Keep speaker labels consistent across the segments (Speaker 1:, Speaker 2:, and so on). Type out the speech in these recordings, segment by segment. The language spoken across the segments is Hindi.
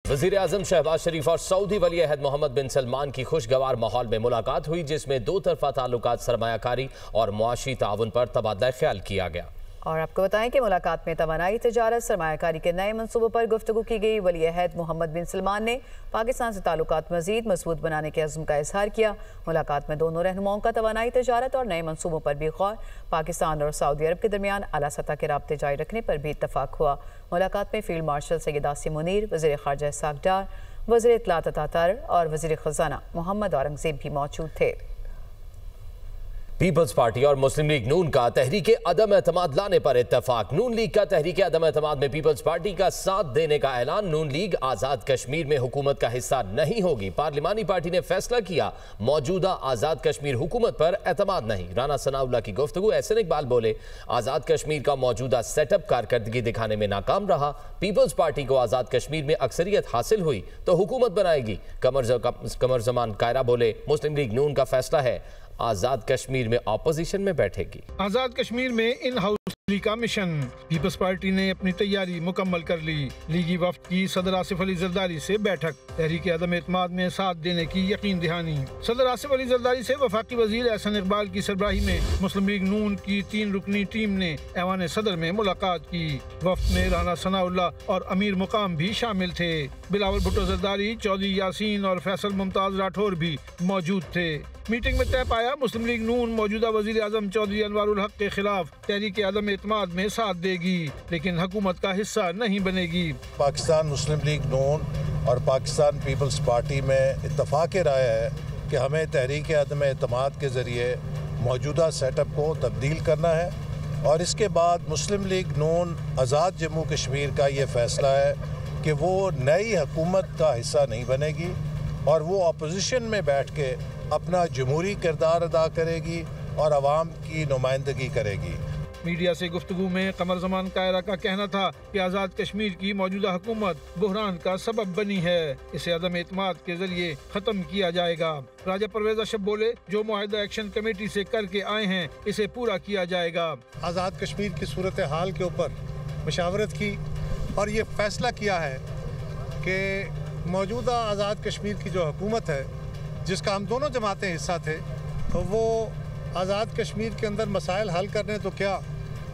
Speaker 1: वज़ीर आज़म शहबाज शरीफ और सऊदी वली अहद मोहम्मद बिन सलमान की खुशगवार माहौल में मुलाकात हुई, जिसमें दो तरफा ताल्लुकात, सरमायाकारी और मुआशी ताउन पर तबादला ख्याल किया गया।
Speaker 2: और आपको बताएं कि मुलाकात में तवानाई, तजारत, सरमायाकारी के नए मनसूबों पर गुफ्तगू की गई। वली अहद मोहम्मद बिन सलमान ने पाकिस्तान से ताल्लुकात मजीद मजबूत बनाने के अज़्म का इजहार किया। मुलाकात में दोनों रहनुमाओं का तवानाई, तजारत और नए मनसूबों पर भी गौर। पाकिस्तान और सऊदी अरब के दरमियान आला सतह के राब्ते जारी रखने पर भी इत्तफाक हुआ। मुलाकात में फील्ड मार्शल सैयद आसिम मुनीर, वज़ीर ख़ारजा इसहाक डार, वज़ीर इत्तलात अता तार और वज़ीर ख़ज़ाना मोहम्मद औरंगज़ेब भी मौजूद थे।
Speaker 1: पीपल्स पार्टी और मुस्लिम लीग नून का तहरीक अदम एतमाद लाने पर इत्तफाक। नून लीग का तहरीक अदम एतमाद में पीपल्स पार्टी का साथ देने का ऐलान। नून लीग आज़ाद कश्मीर में हुकूमत का हिस्सा नहीं होगी। पार्लिमानी पार्टी ने फैसला किया, मौजूदा आज़ाद कश्मीर हुकूमत पर एतमाद नहीं। राना सनाउल्लाह की गुफ्तगू। एहसन इकबाल बोले, आज़ाद कश्मीर का मौजूदा सेटअप कारकर्दगी दिखाने में नाकाम रहा। पीपल्स पार्टी को आज़ाद कश्मीर में अक्सरियत हासिल हुई तो हुकूमत बनाएगी। कमर जमान कायरा बोले, मुस्लिम लीग नून का फैसला है, आजाद कश्मीर में ऑपोजिशन में बैठेगी।
Speaker 3: आजाद कश्मीर में इन हाउस का मिशन। पीपल्स पार्टी ने अपनी तैयारी मुकम्मल कर ली। लीगी वफ्द की सदर आसिफ अली जरदारी से बैठक। तहरीक अदम एतमाद में साथ देने की यकीन दहानी। सदर आसिफ अली जरदारी से वफाकी वजीर एहसन इकबाल की सरबराही में मुस्लिम लीग नून की 3 रुकनी टीम ने ऐवान सदर में मुलाकात की। वफ्द में राना सनाउल्लाह और अमीर मुकाम भी शामिल थे। बिलावल भुट्टो जरदारी, चौधरी यासीन और फैसल मुमताज राठौर भी मौजूद थे। मीटिंग में तय पाया, मुस्लिम लीग नून मौजूदा वजीर आजम चौधरी अनवारुल हक के खिलाफ तहरीक अदम एतमाद में साथ देगी, लेकिन हुकूमत का हिस्सा नहीं बनेगी।
Speaker 4: पाकिस्तान मुस्लिम लीग नून और पाकिस्तान पीपल्स पार्टी में इत्तफाक राय है कि हमें तहरीक अदम एतमाद के ज़रिए मौजूदा सेटअप को तब्दील करना है और इसके बाद मुस्लिम लीग नून आज़ाद जम्मू कश्मीर का ये फ़ैसला है कि वो नई हुकूमत का हिस्सा नहीं बनेगी और वो अपोजिशन में बैठ के अपना जमहूरी किरदार अदा करेगी और आवाम की नुमाइंदगी करेगी।
Speaker 3: मीडिया से गुफ्तगू में कमर जमान कायरा का कहना था कि आज़ाद कश्मीर की मौजूदा हुकूमत बुहरान का सबब बनी है, इसे अदम एतमाद के जरिए खत्म किया जाएगा। राजा परवेज अशरफ बोले, जो मुआहिदा एक्शन कमेटी से करके आए हैं इसे पूरा किया जाएगा।
Speaker 5: आज़ाद कश्मीर की सूरत हाल के ऊपर मशावरत की और ये फैसला किया है कि मौजूदा आज़ाद कश्मीर की जो हुकूमत है, जिसका हम दोनों जमातें हिस्सा थे, तो वो आज़ाद कश्मीर के अंदर मसाइल हल करने तो क्या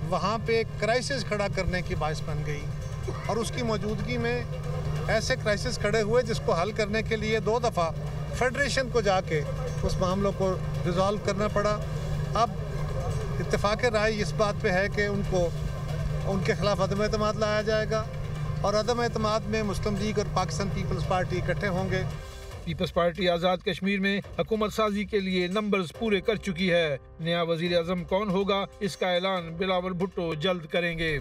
Speaker 5: वहाँ पे क्राइसिस खड़ा करने की बाइस बन गई और उसकी मौजूदगी में ऐसे क्राइसिस खड़े हुए जिसको हल करने के लिए 2 दफ़ा फेडरेशन को जाके उस मामलों को रिजॉल्व करना पड़ा। अब इत्तेफाक राय इस बात पे है कि उनके खिलाफ अदम एतमाद लाया जाएगा और अदम एतमाद में मुस्लिम लीग और पाकिस्तान पीपल्स पार्टी इकट्ठे होंगे।
Speaker 3: पीपल्स पार्टी आज़ाद कश्मीर में हुकूमत साजी के लिए नंबर्स पूरे कर चुकी है। नया वजीर आज़म कौन होगा, इसका ऐलान बिलावल भुट्टो जल्द करेंगे।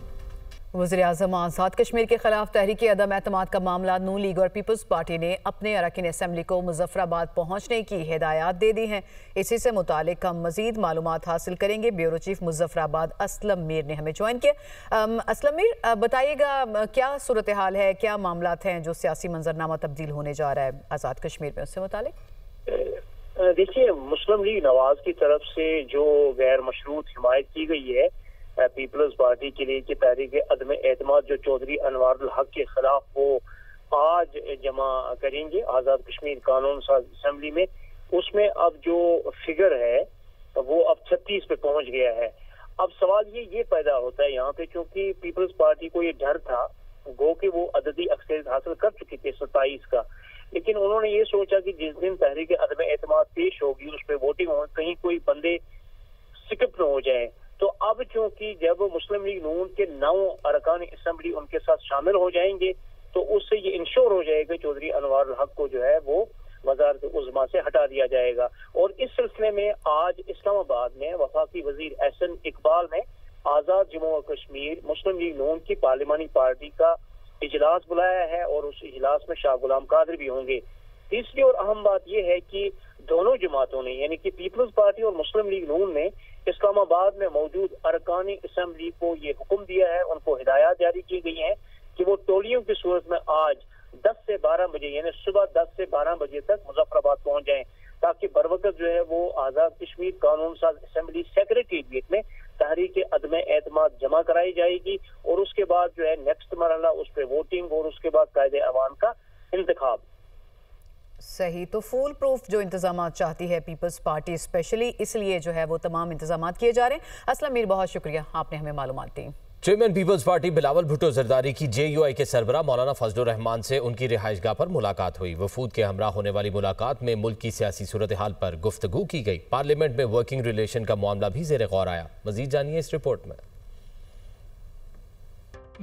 Speaker 2: वज़ीर आज़म आज़ाद कश्मीर के खिलाफ तहरीक अदम एतमाद का मामला। नून लीग और पीपल्स पार्टी ने अपने अरकान असम्बली को मुजफ्फराबाद पहुँचने की हिदायत दे दी हैं। इसी से मुतालिक हम मज़ीद मालूमात हासिल करेंगे। ब्यूरो चीफ मुजफ्फराबाद असलम मीर ने हमें ज्वाइन किया। असलम मीर, बताइएगा क्या सूरत हाल है, क्या मामलात हैं जो सियासी मंजरनामा तब्दील होने जा रहा है आज़ाद कश्मीर में, उससे मुतालिक?
Speaker 6: देखिए, मुस्लिम लीग नवाज की तरफ से जो गैर मशरूत हिमायत की गई है पीपल्स पार्टी के लिए कि तहरीक अदम एतमाद जो चौधरी अनवारुल हक के खिलाफ वो आज जमा करेंगे आज़ाद कश्मीर कानून साज असम्बली में, उसमें अब जो फिगर है वो अब 36 पे पहुंच गया है। अब सवाल ये पैदा होता है यहाँ पे, क्योंकि पीपल्स पार्टी को ये डर था गो कि वो अददी अक्सरियत हासिल कर चुकी थी 27 का, लेकिन उन्होंने ये सोचा कि जिस दिन तहरीक अदम एतमाद पेश होगी उस पर वोटिंग हो, कहीं कोई बंदे स्किप न हो जाए। तो अब चूंकि जब मुस्लिम लीग नून के 9 अरकान असम्बली उनके साथ शामिल हो जाएंगे तो उससे ये इंश्योर हो जाएगा चौधरी अनवारुल हक को जो है वो वज़ारत उज़्मा से हटा दिया जाएगा। और इस सिलसिले में आज इस्लामाबाद में वफाकी वजीर एहसन इकबाल ने आज़ाद जम्मू और कश्मीर मुस्लिम लीग नून की पार्लिमानी पार्टी का इजलास बुलाया है और उस इजलास में शाह गुलाम कादिर भी होंगे। तीसरी और अहम बात यह है कि दोनों जमातों ने यानी कि पीपल्स पार्टी और मुस्लिम लीग नून ने इस्लामाबाद में मौजूद अरकान असम्बली को ये हुक्म दिया है, उनको हिदायत जारी की गई है कि वो टोलियों की सूरत में आज 10 से 12 बजे यानी सुबह 10 से 12 बजे तक मुजफ्फराबाद पहुंच जाएं, ताकि बरवकत जो है वो आज़ाद कश्मीर कानून साज असम्बली सेक्रेटेरिएट में तहरीक अदम एतमाद जमा कराई जाएगी और उसके बाद जो है नेक्स्ट मरहला उस पर वोटिंग और उसके बाद कायदे अवाम का इंतखाब।
Speaker 2: सही, तो फूल प्रूफ जो इंतजाम चाहती है पीपल्स पार्टी स्पेशली, इसलिए जो है वो तमाम इंतजाम किए जा रहे हैं। असलम मीर, बहुत शुक्रिया, आपने हमें मालूमात दी।
Speaker 1: Chairman Peoples Party Bilawal Bhutto Zardari की JUI के सरबराह मौलाना फजलुर रहमान से उनकी रिहाइशगाह पर मुलाकात हुई। वफूद के हमरा होने वाली मुलाकात में मुल्क की सियासी सूरत हाल पर गुफ्तगू की गई। पार्लियामेंट में वर्किंग रिलेशन का मामला भी ज़ेर गौर आया। मजीद जानिए इस रिपोर्ट में।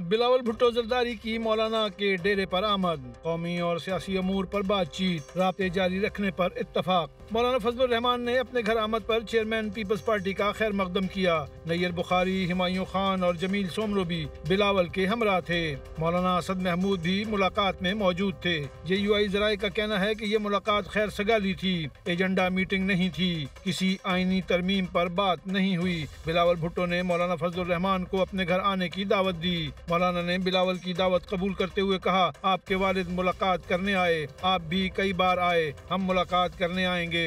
Speaker 3: बिलावल भुट्टो जरदारी की मौलाना के डेरे पर आमद, कौमी और सियासी अमूर पर बातचीत, राब्ते जारी रखने पर इत्तफाक। मौलाना फजलुर रहमान ने अपने घर आमद पर चेयरमैन पीपल्स पार्टी का खैर मकदम किया। नैयर बुखारी, हिमायूं खान और जमील सोमरो भी बिलावल के हमरा थे। मौलाना असद महमूद भी मुलाकात में मौजूद थे। JUI जराये का कहना है कि ये मुलाकात खैर सगाली थी, एजेंडा मीटिंग नहीं थी, किसी आईनी तरमीम पर बात नहीं हुई। बिलावल भुट्टो ने मौलाना फजलुर रहमान को अपने घर आने की दावत दी। मौलाना ने बिलावल की दावत कबूल करते हुए कहा, आपके वालिद मुलाकात करने आए, आप भी कई बार आए, हम मुलाकात करने आएंगे।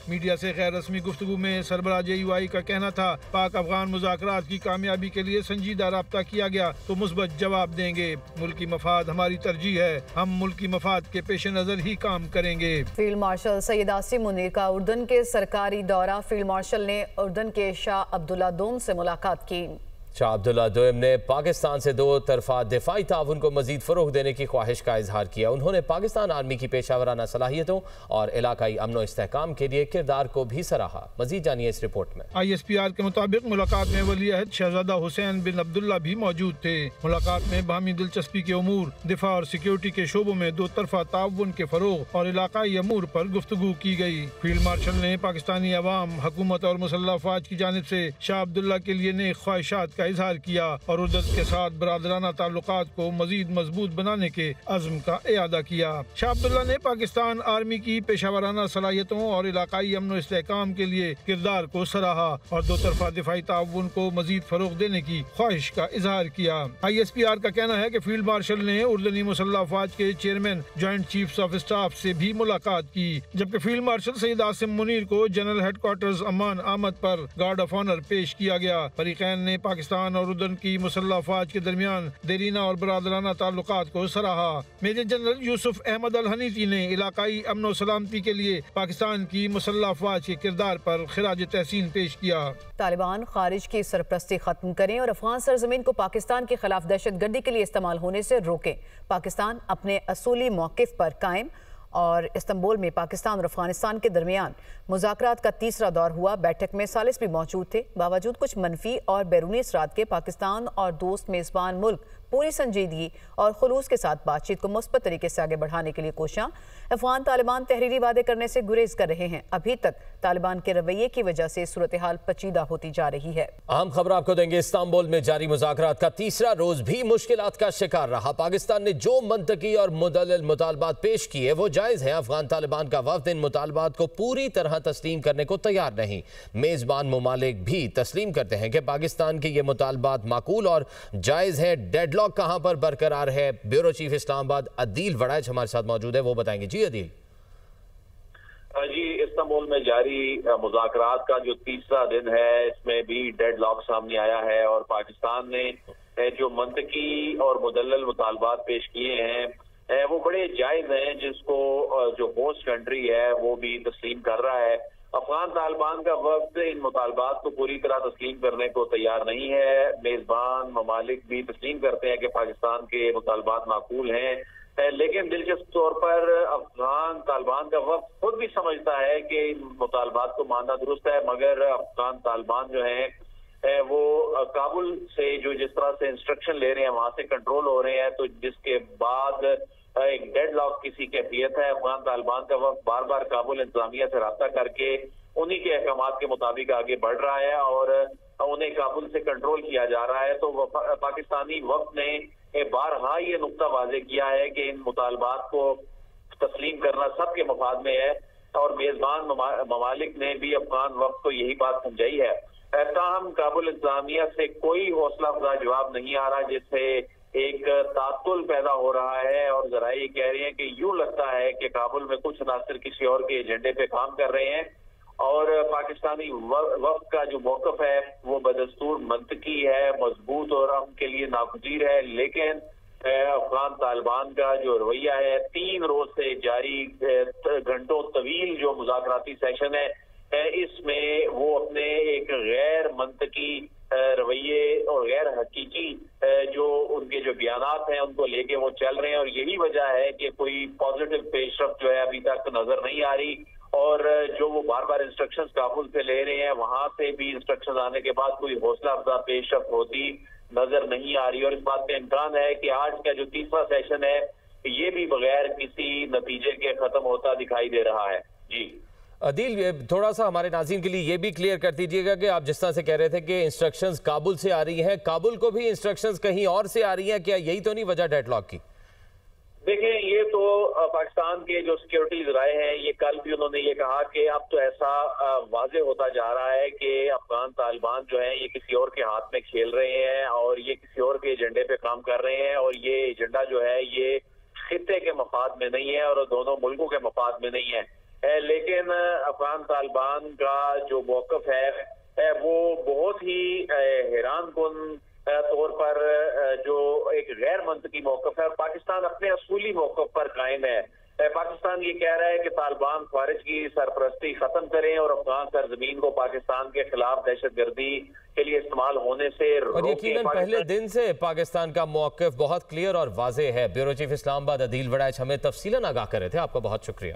Speaker 3: मीडिया से गैर रस्मी गुफ्तगू में सरबराह JUI का कहना था, पाक अफगान मुज़ाकरात की कामयाबी के लिए संजीदा राब्ता किया गया तो मुस्बत जवाब देंगे। मुल्की मफाद हमारी तरजीह है, हम मुल्की मफाद के पेश नज़र ही काम करेंगे।
Speaker 2: फील्ड मार्शल सैयद आसिम मुनीर का उर्दन के सरकारी दौरा। फील्ड मार्शल ने उर्दन के शाह अब्दुल्ला दोम से मुलाकात की।
Speaker 1: शाह अब्दुल्ला दोम ने पाकिस्तान से दो तरफा दिफाई ताउन को मजीद फ़रोग़ देने की ख्वाहिश का इजहार किया। उन्होंने पाकिस्तान आर्मी की पेशावराना सलाहियतों और इलाकाई अमन इस्तेहकाम के लिए किरदार को भी सराहा। मजीद जानिए इस रिपोर्ट में।
Speaker 3: ISPR के मुताबिक मुलाकात में वली अहद शहजादा हुसैन बिन अब्दुल्ला भी मौजूद थे। मुलाकात में बाहमी दिलचस्पी के उमूर, दिफा और सिक्योरिटी के शोबों में दो तरफा ताउन के फ़रोग़ और इलाकाई अमूर पर गुफ्तगू की गई। फील्ड मार्शल ने पाकिस्तानी अवाम, हुकूमत और मुसल्लह अफवाज की जानिब से शाह अब्दुल्ला के लिए नेक ख्वाहिशात का इजहार किया और उर्दन के साथ बरादराना ताल्लुकात को मजीद मजबूत बनाने के अज़्म का इयादा किया। शाह अब्दुल्ला ने पाकिस्तान आर्मी की पेशावराना सलाहियतों और इलाकाई अमन इस्तेहकाम के लिए किरदार को सराहा और दो तरफा दिफाई ताउन को मजीद फरोग देने की ख्वाहिश का इजहार किया। ISPR का कहना है कि फील्ड मार्शल ने उर्दनी मुसल्लह अफवाज के chairman joint chiefs of staff से भी मुलाकात की, जबकि फील्ड मार्शल सैयद आसिम मुनीर को जनरल हेडक्वार्टर्स अमान आमद पर गार्ड ऑफ ऑनर पेश किया गया। फरीकैन ने पाकिस्तान और उर्दन की मुसल्लह अफवाज के दरमियान देरीना और बरादराना ताल्लुकात को सराहा। मेजर जनरल यूसुफ अहमद अल हनीती ने इलाकाई अमन सलामती के लिए पाकिस्तान की मुसल्लह अफवाज के किरदार पर खिराज तहसीन पेश किया।
Speaker 2: तालिबान खारिज की सरपरस्ती खत्म करें और अफगान सरजमीन को पाकिस्तान के खिलाफ दहशतगर्दी के लिए इस्तेमाल होने से रोकें। पाकिस्तान अपने असूली मौक़िफ़ पर कायम। और इस्तांबुल में पाकिस्तान और अफगानिस्तान के दरमियान मुज़ाकरात का तीसरा दौर हुआ। बैठक में सालिस भी मौजूद थे। बावजूद कुछ मनफी और बैरूनी असरात के पाकिस्तान और दोस्त मेज़बान मुल्क पूरी संजीदगी और खुलूस के साथ बातचीत को मुस्बत तरीके से आगे बढ़ाने के लिए कोशियां। अफगान तालिबान तहरीरी वादे करने से गुरेज कर रहे हैं। अभी तक तालिबान के रवैये की वजह से सूरत हाल पेचीदा होती जा रही है।
Speaker 1: अहम खबर आपको देंगे। इस्तांबुल में जारी मुज़ाकरात का तीसरा रोज भी मुश्किलात का शिकार रहा। पाकिस्तान ने जो मंतकी और मुदल्लिल मुतालबात पेश किए वो जायज़ है। अफगान तालिबान का वफ्द इन मुतालबात को पूरी तरह तस्लीम करने को तैयार नहीं। मेज़बान ममालिक भी तस्लीम करते हैं कि पाकिस्तान के ये मुतालबात माकूल और जायज़ है। डेडलॉक कहां पर बरकरार है? ब्यूरो चीफ इस्लामाबाद अदील वड़ाइच हमारे साथ मौजूद है, वो बताएंगे। जी अदील।
Speaker 7: जी, इस्तांबुल में जारी मुज़ाकरात का जो तीसरा दिन है, इसमें भी डेडलॉक सामने आया है और पाकिस्तान ने जो मंतकी और मुदल्लल मुतालबात पेश किए हैं वो बड़े जायज हैं, जिसको जो होस्ट कंट्री है वो भी तस्लीम कर रहा है। अफगान तालिबान का वक्त इन मुतालबात को पूरी तरह तस्लीम करने को तैयार नहीं है। मेजबान ममालिक भी तस्लीम करते हैं कि पाकिस्तान के मुतालबात माकूल हैं, लेकिन दिलचस्प तौर पर अफगान तालिबान का वक्त खुद भी समझता है कि इन मुतालबात को मानना दुरुस्त है, मगर अफगान तालिबान जो है वो काबुल से जो जिस तरह से इंस्ट्रक्शन ले रहे हैं वहां से कंट्रोल हो रहे हैं, तो जिसके बाद एक डेडलॉक किसी कैफियत है। अफगान तालिबान का वक्त बार बार काबुल इंतजामिया से रब्ता करके उन्हीं के अहकामात के मुताबिक आगे बढ़ रहा है और उन्हें काबुल से कंट्रोल किया जा रहा है। तो पाकिस्तानी वक्त ने बारहा ये नुक्ता वाजे किया है कि इन मुतालबात को तस्लीम करना सबके मफाद में है और मेजबान ममालिक ने भी अफगान वक्त को यही बात समझाई है। ताहम काबुल इंतजामिया से कोई हौसला अफजा जवाब नहीं आ रहा, जिससे एक तातुल पैदा हो रहा है और जरा ये कह रहे हैं कि यूं लगता है कि काबुल में कुछ अनासर किसी और के एजेंडे पे काम कर रहे हैं और पाकिस्तानी वक्त का जो मौकफ है वो बदस्तूर मंतकी है, मजबूत और हम के लिए नागुज़ीर है, लेकिन अफगान तालिबान का जो रवैया है, 3 रोज से जारी घंटों तवील जो मुज़ाकराती सेशन है, इसमें वो अपने एक गैर मंतकी रवैये और गैर हकीकी जो उनके जो बयानात हैं उनको लेके वो चल रहे हैं। और यही वजह है कि कोई पॉजिटिव पेशरफ जो है अभी तक नजर नहीं आ रही। और जो वो बार बार इंस्ट्रक्शंस काबुल से ले रहे हैं, वहां से भी इंस्ट्रक्शंस आने के बाद कोई हौसला अफजा पेशरफ होती नजर नहीं आ रही। और इस बात का इम्कान है कि आज का जो तीसरा सेशन है ये भी बगैर किसी नतीजे के खत्म होता दिखाई दे रहा है। जी
Speaker 1: अदील, थोड़ा सा हमारे नाज़रीन के लिए ये भी क्लियर कर दीजिएगा कि आप जिस तरह से कह रहे थे कि इंस्ट्रक्शंस काबुल से आ रही हैं, काबुल को भी इंस्ट्रक्शंस कहीं और से आ रही हैं, क्या यही तो नहीं वजह डेडलॉक की?
Speaker 7: देखिए, ये तो पाकिस्तान के जो सिक्योरिटी जराए हैं, ये कल भी उन्होंने ये कहा कि अब तो ऐसा वाजे होता जा रहा है कि अफगान तालिबान जो है ये किसी और के हाथ में खेल रहे हैं और ये किसी और के एजेंडे पे काम कर रहे हैं। और ये एजेंडा जो है ये खित्ते के मफाद में नहीं है और दोनों मुल्कों के मफाद में नहीं है। लेकिन अफगान तालिबान का जो मौक़िफ़ है वो बहुत ही हैरान कुन तौर पर जो एक गैर मंतकी मौक़िफ़ है। पाकिस्तान अपने असूली मौक़िफ़ पर कायम है। पाकिस्तान ये कह रहा है कि तालिबान ख़ारिज की सरपरस्ती ख़त्म करें और अफगान सरजमीन को पाकिस्तान के खिलाफ दहशतगर्दी के लिए इस्तेमाल होने से रोकें।
Speaker 1: और यकीनन पहले दिन से पाकिस्तान का मौक़िफ़ बहुत क्लियर और वाज़ेह है। ब्यूरो चीफ इस्लामाबाद अदील वड़ैच हमें तफसीलन आगाह कर रहे थे। आपका बहुत शुक्रिया।